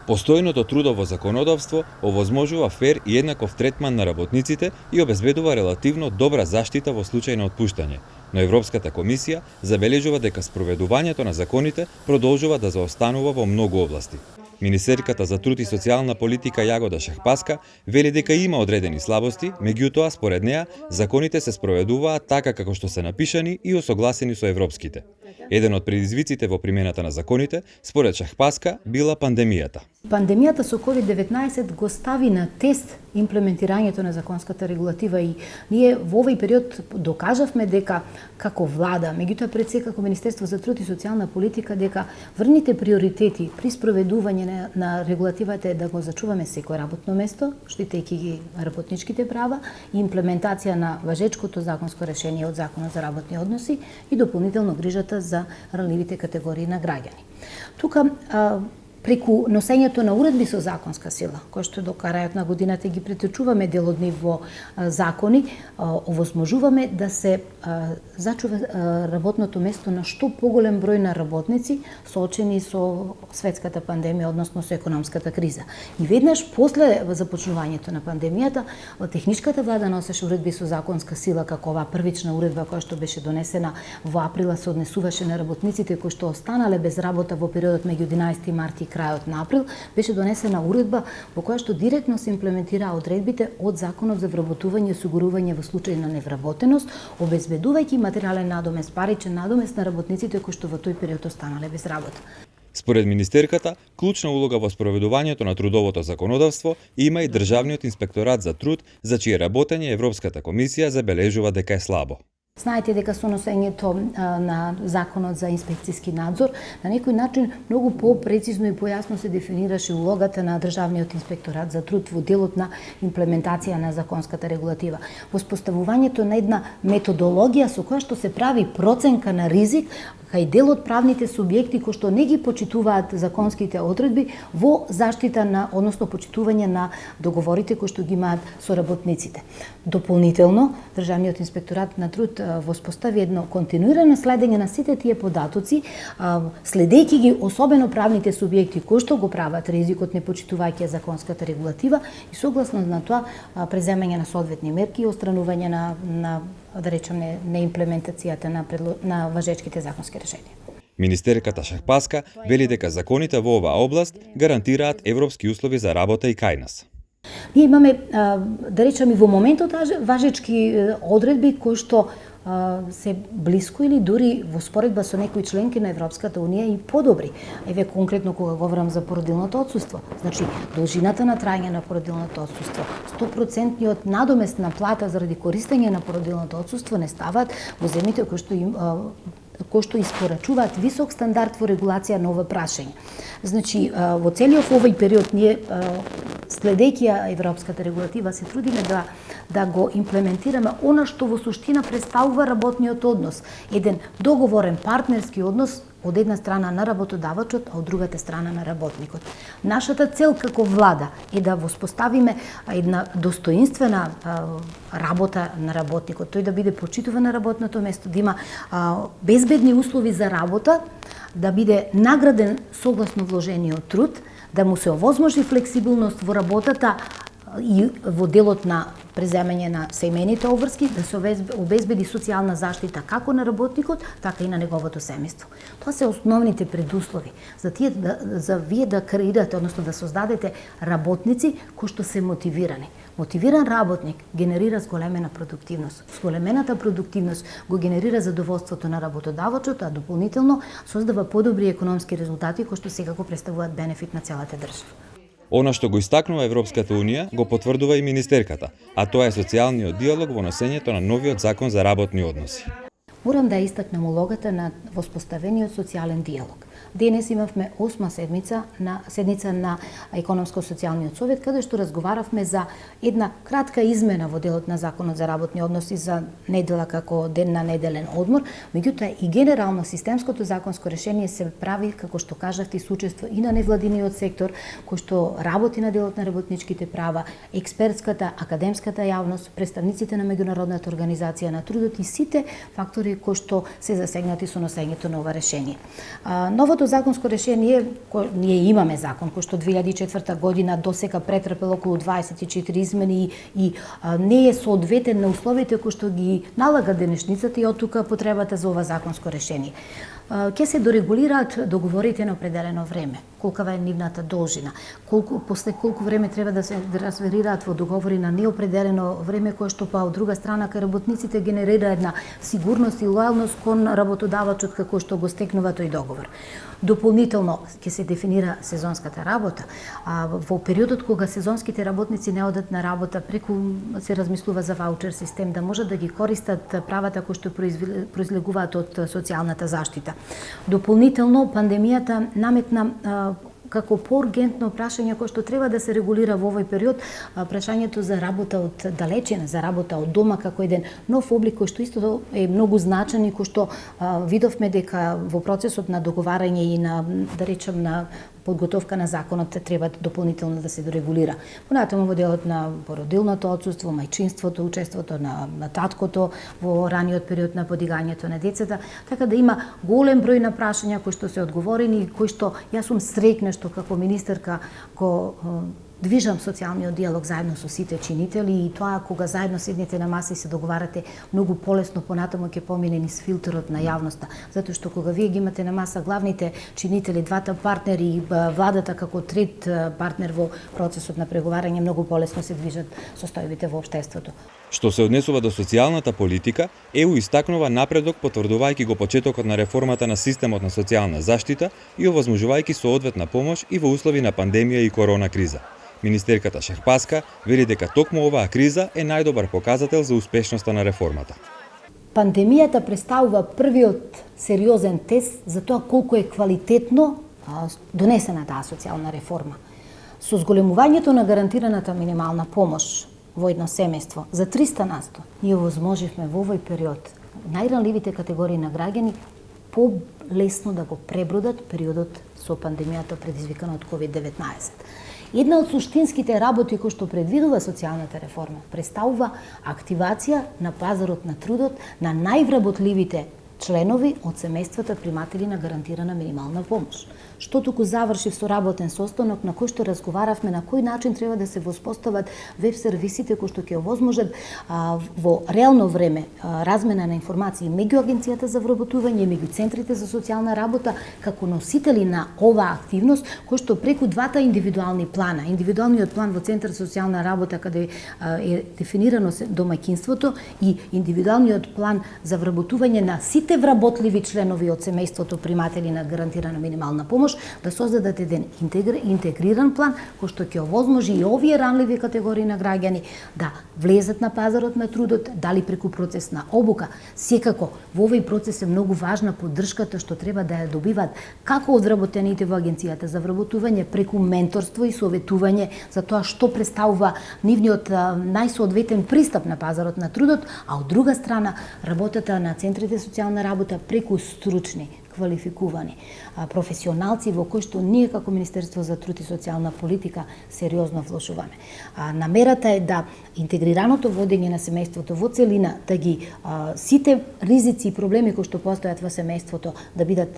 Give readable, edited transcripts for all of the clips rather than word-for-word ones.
Постојното трудово законодавство овозможува фер и еднаков третман на работниците и обезбедува релативно добра заштита во случај на отпуштање, но Европската комисија забележува дека спроведувањето на законите продолжува да заостанува во многу области. Министерката за труд и социјална политика Јагода Шахпаска вели дека има одредени слабости, меѓутоа според неа законите се спроведуваат така како што се напишани и осогласени со европските. Еден од предизвиците во примената на законите, според Шахпаска, била пандемијата. Пандемијата со COVID-19 го стави на тест имплементирањето на законската регулатива и ние во овој период докажавме дека како влада, меѓутоа пред се како Министерство за труд и социјална политика, дека врвните приоритети при спроведување на регулативата е да го зачуваме секој работно место, штитејќи ги работничките права и имплементација на важечкото законско решение од Законот за работни односи и дополнително грижата за ранливите категории на граѓани. Тука преку носењето на уредби со законска сила, кои што до крајот на годината ги претечуваме дел од нив во закони, овозможуваме да се зачува работното место на што поголем број на работници соочени со светската пандемија, односно со економската криза. И веднаш после започнувањето на пандемијата, техничката влада носеше уредби со законска сила, како оваа првична уредба која што беше донесена во априла се однесуваше на работниците кои што останале без работа во периодот меѓу 11 март и крајот на април, беше донесена уредба во која што директно се имплементираа одредбите од Законот за вработување и осигурување во случај на невработеност, обезбедувајќи материјален надомест, паричен надомест на работниците кои што во тој период останале без работа. Според министерката, клучна улога во спроведувањето на трудовото законодавство има и Државниот инспекторат за труд, за чие работење Европската комисија забележува дека е слабо. Знаете дека со носењето на Законот за инспекцијски надзор на некој начин многу по-прецизно и појасно се дефинираше улогата на Државниот инспекторат за труд во делот на имплементација на законската регулатива. Воспоставувањето на една методологија со која што се прави проценка на ризик кај дел од правните субјекти кои што не ги почитуваат законските одредби во заштита на, односно почитување на договорите кои што ги имаат со работниците. Дополнително, Државниот инспекторат на труд воспостави едно континуирано следење на сите тие податоци, следејќи ги особено правните субјекти кои што го прават ризикот не почитувајќи законската регулатива и согласно на тоа преземање на соодветни мерки и отстранување на да речеме неимплементацијата на важечките законски решенија. Министерката Шахпаска вели дека законите во оваа област гарантираат европски услови за работа и кај нас. Ние имаме, да речеме, во моментот важечки одредби кои што се блиску или дури во споредба со некои членки на Европската Унија и подобри. Еве конкретно кога говорам за породилното отсуство. Значи, должината на трајање на породилното отсуство, 100% надомест на плата заради користење на породилното отсуство не ставаат во земјите кои што испорачуваат висок стандард во регулација на ова прашање. Значи, во целиот овој период ние следејќи европската регулатива се трудиме да го имплементираме она што во суштина представува работниот однос, еден договорен партнерски однос од една страна на работодавачот, а од другата страна на работникот. Нашата цел како влада е да воспоставиме една достоинствена работа на работникот, тој да биде почитуван на работното место, да има безбедни услови за работа, да биде награден согласно вложениот труд, да му се овозможи флексибилност во работата и во делот на преземање на семејните обврски, да се обезбеди социјална заштита како на работникот, така и на неговото семејство. Тоа се основните предуслови за вие да креирате, односно да создадете работници кои што се мотивирани. Мотивиран работник генерира зголемена продуктивност. Зголемената продуктивност го генерира задоволството на работодавачот, а дополнително создава подобри економски резултати кои што секако представуваат бенефит на целата држава. Она што го истакнува Европската Унија го потврдува и министерката, а тоа е социјалниот диалог во носењето на новиот закон за работни односи. Морам да истакнем улогата на воспоставениот социјален диалог. Денес имавме 8 седница на Економско-социјалниот совет, каде што разговаравме за една кратка измена во делот на Законот за работни односи за недела како ден на неделен одмор, меѓутоа и генерално системското законско решение се прави, како што кажавте, со учество и на невладиниот сектор, кој што работи на делот на работничките права, експертската, академската јавност, представниците на меѓународната организација на трудот и сите фактори кои што се засегнати со носењето на ова решение. Новото законско решение, ние имаме закон кој што 2004 година досека претрпел околу 24 измени и не е соодветен на условите кои што ги налага денешницата и од тука потребата за ова законско решение. Ќе се дорегулираат договорите на определено време. Колкава е нивната должина, после колку време треба да се трансферираат во договори на неопределено време, кое што па од друга страна кај работниците генерира една сигурност и лојалност кон работодавачот како што го стекнува тој договор. Дополнително ќе се дефинира сезонската работа. Во периодот кога сезонските работници не одат на работа, преку се размислува за ваучер систем да можат да ги користат правата кои што произлегуваат од социјалната заштита. Дополнително пандемијата наметна како поургентно прашање кое што треба да се регулира во овој период, прашањето за работа од далечина, за работа од дома како еден нов облик кој што исто е многу значен и кој што видовме дека во процесот на договарање и на, да речем, на подготовка на законот треба дополнително да се дорегулира. Понатаму во делот на породилното отсуство, мајчинството, учеството на таткото во раниот период на подигањето на децата, така да има голем број на прашања кои што се одговорени и кои што јас сум среќна што како министерка го движам социјалниот диалог заедно со сите чинители и тоа кога заедно седнете на маса и се договарате многу полесно понатаму ќе помине низ филтерот на јавноста, затоа што кога вие ги имате на маса главните чинители, двата партнери и владата како трет партнер во процесот на преговарање, многу полесно се движат состојбите во општеството. Што се однесува до социјалната политика, ЕУ истакнува напредок потврдувајќи го почетокот на реформата на системот на социјална заштита и овозможувајќи соодветна помош и во услови на пандемија и корона криза. Министерката Шахпаска вели дека токму оваа криза е најдобар показател за успешноста на реформата. Пандемијата представува првиот сериозен тест за тоа колку е квалитетно донесена таа социјална реформа. Со зголемувањето на гарантираната минимална помош во едно семејство за 300%, ние возможивме во овој период најранливите категории на граѓани полесно да го пребродат периодот со пандемијата предизвикана од COVID-19. Една од суштинските работи кои што предвидува социјалната реформа представува активација на пазарот на трудот на највработливите членови од семејствата приматели на гарантирана минимална помош. Што туку завршив со работен состанок на кој што разговаравме на кој начин треба да се воспостават веб сервисите кои што ќе овозможат во реално време размена на информации меѓу Агенцијата за вработување, меѓу центрите за социјална работа како носители на оваа активност, кој што преку двата индивидуални плана, индивидуалниот план во Центар за социјална работа каде е дефинирано домаќинството и индивидуалниот план за вработување на сите вработливи членови од семејството приматели на гарантирана минимална помош, да создадат еден интегриран план кој што ќе овозможи и овие ранливи категории на граѓани да влезат на пазарот на трудот, дали преку процес на обука. Секако во овој процес е многу важна поддршката што треба да ја добиваат како од вработените во Агенцијата за вработување преку менторство и советување за тоа што представува нивниот најсоодветен пристап на пазарот на трудот, а од друга страна работата на центрите за социјална работа преку стручни, квалификувани професионалци во кои што ние како Министерство за труд и социјална политика сериозно вложуваме. Намерата е да интегрираното водење на семејството во целина, да ги сите ризици и проблеми кои што постојат во семејството да бидат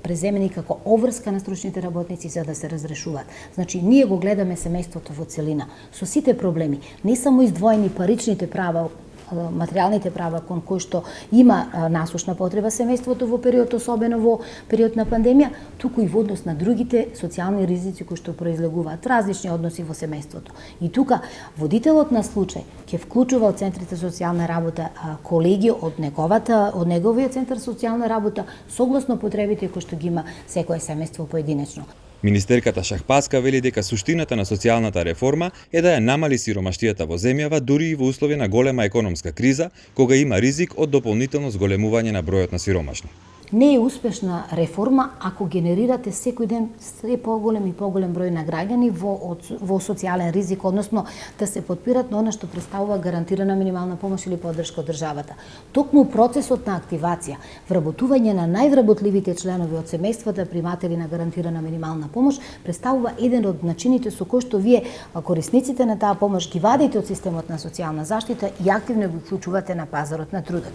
преземени како обврска на стручните работници за да се разрешуваат. Значи, ние го гледаме семејството во целина, со сите проблеми, не само издвоени паричните права, материјалните права кон кои што има насушна потреба семејството во период, особено во период на пандемија, туку и во однос на другите социјални ризици кои што произлегуваат различни односи во семејството. И тука водителот на случај ќе вклучува од центрите за социјална работа колеги од неговиот центар за социјална работа согласно потребите кои што ги има секое семејство поединечно. Министерката Шахпаска вели дека суштината на социјалната реформа е да ја намали сиромаштијата во земјава дури и во услови на голема економска криза, кога има ризик од дополнително зголемување на бројот на сиромашни. не е успешна реформа ако генерирате секој ден се поголем и поголем број на граѓани во социјален ризик, односно да се потпират на она што представува гарантирана минимална помош или поддршка од државата. Токму процесот на активација, вработување на највработливите членови од семејствата приматели на гарантирана минимална помош представува еден од начините со кој што вие корисниците на таа помош ги вадите од системот на социјална заштита и активно ги вклучувате на пазарот на трудот.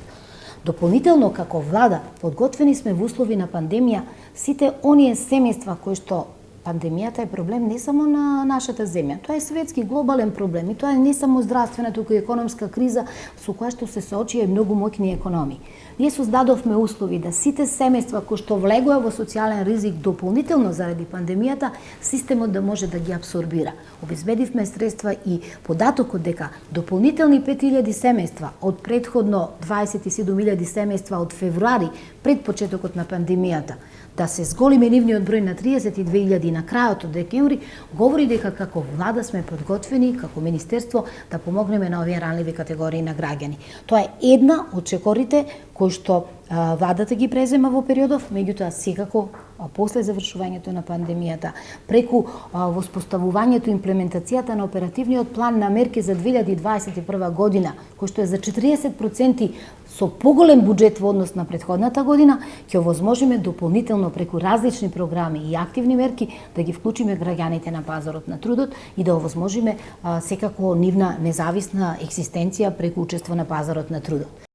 Дополнително, како влада, подготвени сме во услови на пандемија сите оние семејства кои што пандемијата е проблем не само на нашата земја, тоа е светски глобален проблем и тоа е не само здравствена, туку и економска криза со која што се соочија и многу моќни економии. Ние создадовме услови да сите семејства кои што влегоа во социјален ризик дополнително заради пандемијата, системот да може да ги абсорбира. Обезбедивме средства и податокот дека дополнителни 5000 семејства од претходно 27.000 семејства од февруари пред почетокот на пандемијата да се зголеми нивниот број на 32.000 на крајот од декември, говори дека како влада сме подготвени, како министерство, да помогнеме на овие ранливи категории на граѓани. Тоа е една од чекорите кои што владата ги презема во периодов, меѓутоа секако после завршувањето на пандемијата, преку воспоставувањето и имплементацијата на оперативниот план на мерки за 2021 година, кој што е за 40% со поголем буџет во однос на претходната година, ќе овозможиме дополнително преку различни програми и активни мерки да ги вклучиме граѓаните на пазарот на трудот и да овозможиме секако нивна независна екзистенција преку учество на пазарот на трудот.